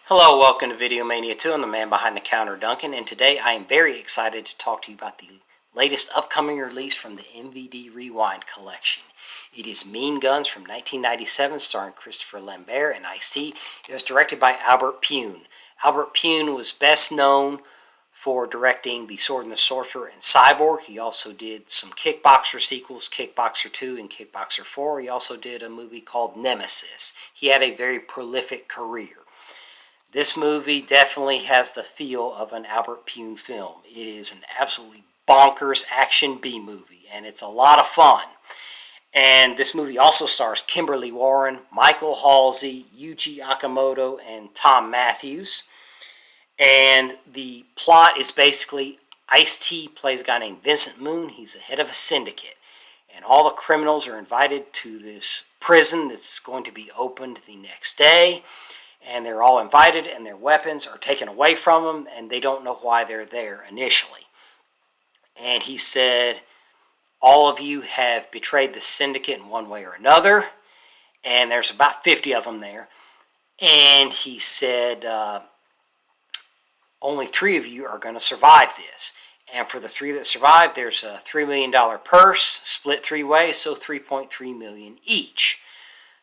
Hello, welcome to Video Mania 2. I'm the man behind the counter, Duncan, and today I am very excited to talk to you about the latest upcoming release from the MVD Rewind collection. It is Mean Guns from 1997, starring Christopher Lambert and Ice-T. It was directed by Albert Pyun. Albert Pyun was best known for directing The Sword and the Sorcerer and Cyborg. He also did some Kickboxer sequels, Kickboxer 2 and Kickboxer 4. He also did a movie called Nemesis. He had a very prolific career. This movie definitely has the feel of an Albert Pyun film. It is an absolutely bonkers action B-movie, and it's a lot of fun. And this movie also stars Kimberly Warren, Michael Halsey, Yuji Okamoto, and Tom Matthews. And the plot is basically Ice-T plays a guy named Vincent Moon. He's the head of a syndicate. And all the criminals are invited to this prison that's going to be opened the next day. And they're all invited, and their weapons are taken away from them, and they don't know why they're there initially. And he said, all of you have betrayed the syndicate in one way or another, and there's about 50 of them there. And he said, only 3 of you are going to survive this. And for the 3 that survive, there's a $3 million purse, split 3 ways, so $3.3 million each.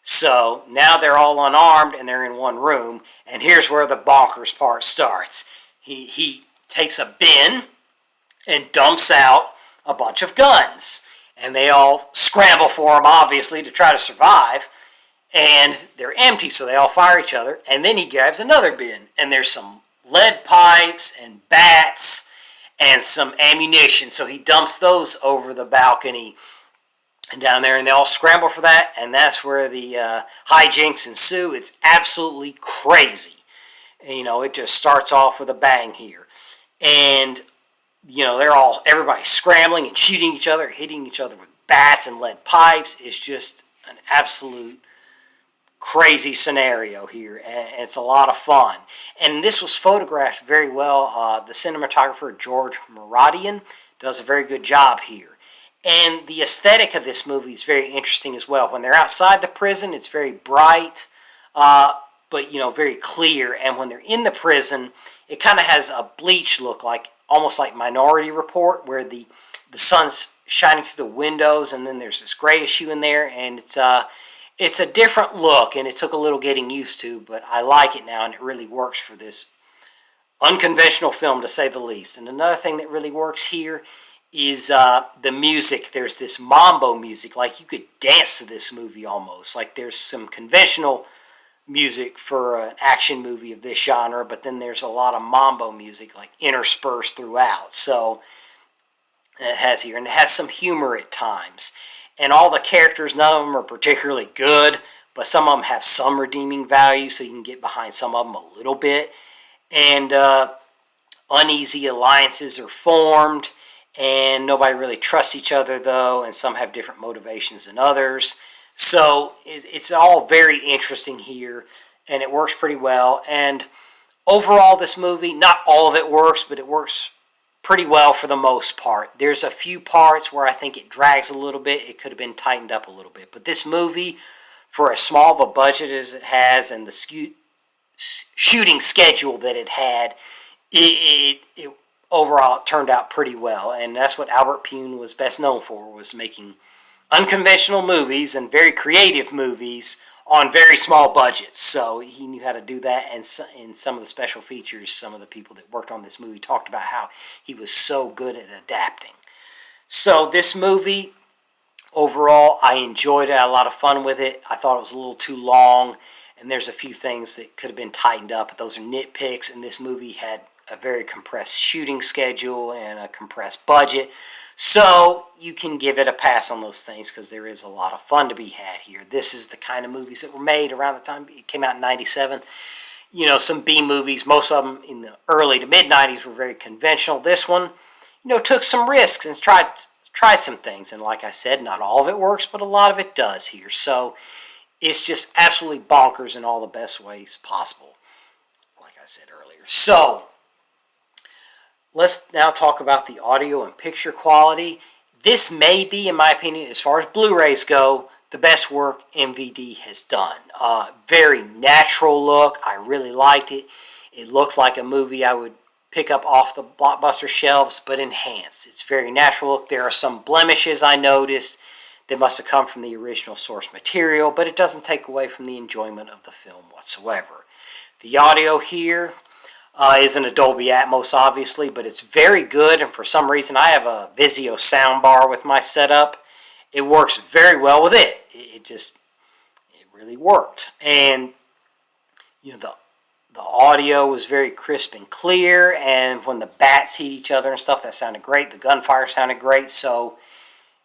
So now they're all unarmed and they're in one room, and here's where the bonkers part starts. He takes a bin and dumps out a bunch of guns, and they all scramble for him, obviously, to try to survive, and they're empty, so they all fire each other. And then he grabs another bin, and there's some lead pipes and bats and some ammunition, so he dumps those over the balcony and down there, and they all scramble for that, and that's where the hijinks ensue. It's absolutely crazy. You know, it just starts off with a bang here. And, you know, everybody's scrambling and shooting each other, hitting each other with bats and lead pipes. It's just an absolute crazy scenario here, and it's a lot of fun. And this was photographed very well. The cinematographer, George Maradian, does a very good job here. And the aesthetic of this movie is very interesting as well. When they're outside the prison, it's very bright, but, you know, very clear. And when they're in the prison, it kind of has a bleach look, almost like Minority Report, where the sun's shining through the windows, and then there's this grayish hue in there, and it's a different look, and it took a little getting used to, but I like it now, and it really works for this unconventional film, to say the least. And another thing that really works here is the music. There's this mambo music, like you could dance to this movie almost. Like there's some conventional music for an action movie of this genre, but then there's a lot of mambo music like interspersed throughout. So it has here, and it has some humor at times. And all the characters, none of them are particularly good, but some of them have some redeeming value, so you can get behind some of them a little bit. And uneasy alliances are formed, and nobody really trusts each other, though, and some have different motivations than others. So it's all very interesting here, and it works pretty well. And overall, this movie, not all of it works, but it works pretty well for the most part. There's a few parts where I think it drags a little bit. It could have been tightened up a little bit. But this movie, for as small of a budget as it has and the shooting schedule that it had, it overall, it turned out pretty well, and that's what Albert Pyun was best known for, was making unconventional movies and very creative movies on very small budgets. So he knew how to do that, and in some of the special features, some of the people that worked on this movie talked about how he was so good at adapting. So this movie, overall, I enjoyed it. I had a lot of fun with it. I thought it was a little too long, and there's a few things that could have been tightened up, but those are nitpicks, and this movie had a very compressed shooting schedule and a compressed budget. So you can give it a pass on those things, because there is a lot of fun to be had here. This is the kind of movies that were made around the time it came out in 97. You know, some B movies, most of them in the early to mid-90s were very conventional. This one, you know, took some risks and tried some things. And like I said, not all of it works, but a lot of it does here. So it's just absolutely bonkers in all the best ways possible, like I said earlier. So let's now talk about the audio and picture quality. This may be, in my opinion, as far as Blu-rays go, the best work MVD has done. Very natural look. I really liked it. It looked like a movie I would pick up off the Blockbuster shelves, but enhanced. It's very natural look. There are some blemishes I noticed that must have come from the original source material, but it doesn't take away from the enjoyment of the film whatsoever. The audio here isn't a Dolby Atmos, obviously, but it's very good, and for some reason I have a Vizio soundbar with my setup. It works very well with it. It really worked. And you know, the audio was very crisp and clear, and when the bats hit each other and stuff, that sounded great. The gunfire sounded great. So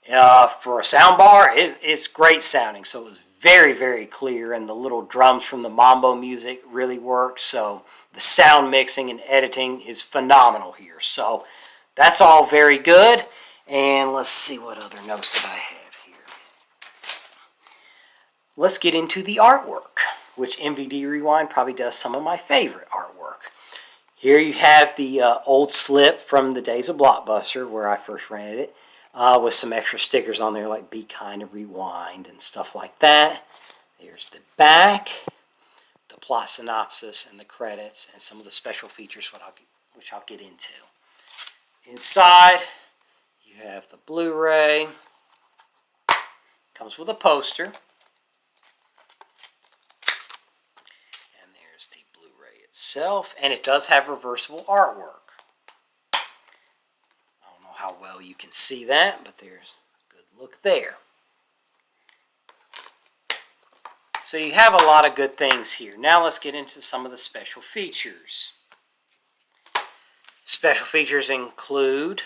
for a soundbar, it's great sounding. So it was very, very clear, and the little drums from the mambo music really worked. So the sound mixing and editing is phenomenal here. So that's all very good. And let's see what other notes that I have here. Let's get into the artwork, which MVD Rewind probably does some of my favorite artwork. Here you have the old slip from the days of Blockbuster where I first rented it, with some extra stickers on there like Be Kind and Rewind and stuff like that. There's the back, the plot synopsis and the credits and some of the special features which I'll get into. Inside you have the Blu-ray. Comes with a poster. And there's the Blu-ray itself. And it does have reversible artwork. I don't know how well you can see that, but there's a good look there. So you have a lot of good things here. Now let's get into some of the special features. Special features include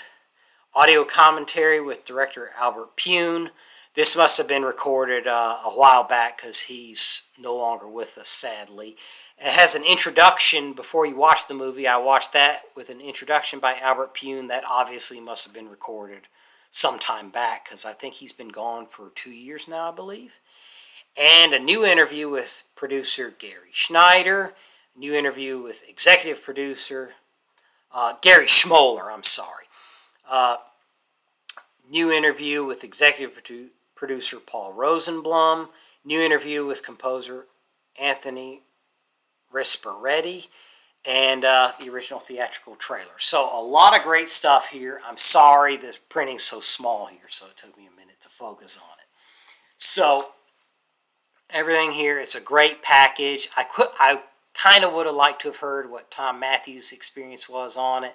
audio commentary with director Albert Pune. This must have been recorded a while back because he's no longer with us, sadly. It has an introduction before you watch the movie. I watched that with an introduction by Albert Pune. That obviously must have been recorded some time back because I think he's been gone for 2 years now, I believe. And a new interview with producer Gary Schneider. A new interview with executive producer Gary Schmoller, I'm sorry. New interview with executive producer Paul Rosenblum. New interview with composer Anthony Risparetti. And the original theatrical trailer. So a lot of great stuff here. I'm sorry the printing's so small here, so it took me a minute to focus on it. So everything here, it's a great package. I kind of would have liked to have heard what Tom Matthews' experience was on it.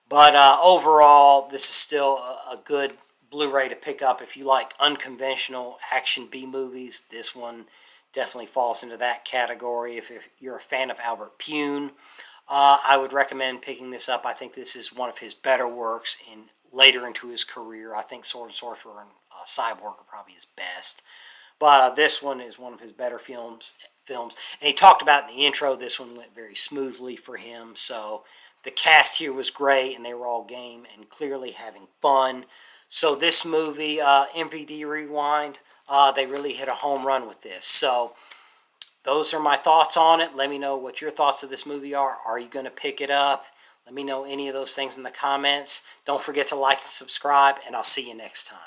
But overall, this is still a good Blu-ray to pick up. If you like unconventional action B-movies, this one definitely falls into that category. If you're a fan of Albert Pune, I would recommend picking this up. I think this is one of his better works later into his career. I think Sword and Sorcerer and Cyborg are probably his best. But this one is one of his better films. And he talked about in the intro, this one went very smoothly for him. So the cast here was great, and they were all game and clearly having fun. So this movie, MVD Rewind, they really hit a home run with this. So those are my thoughts on it. Let me know what your thoughts of this movie are. Are you going to pick it up? Let me know any of those things in the comments. Don't forget to like and subscribe, and I'll see you next time.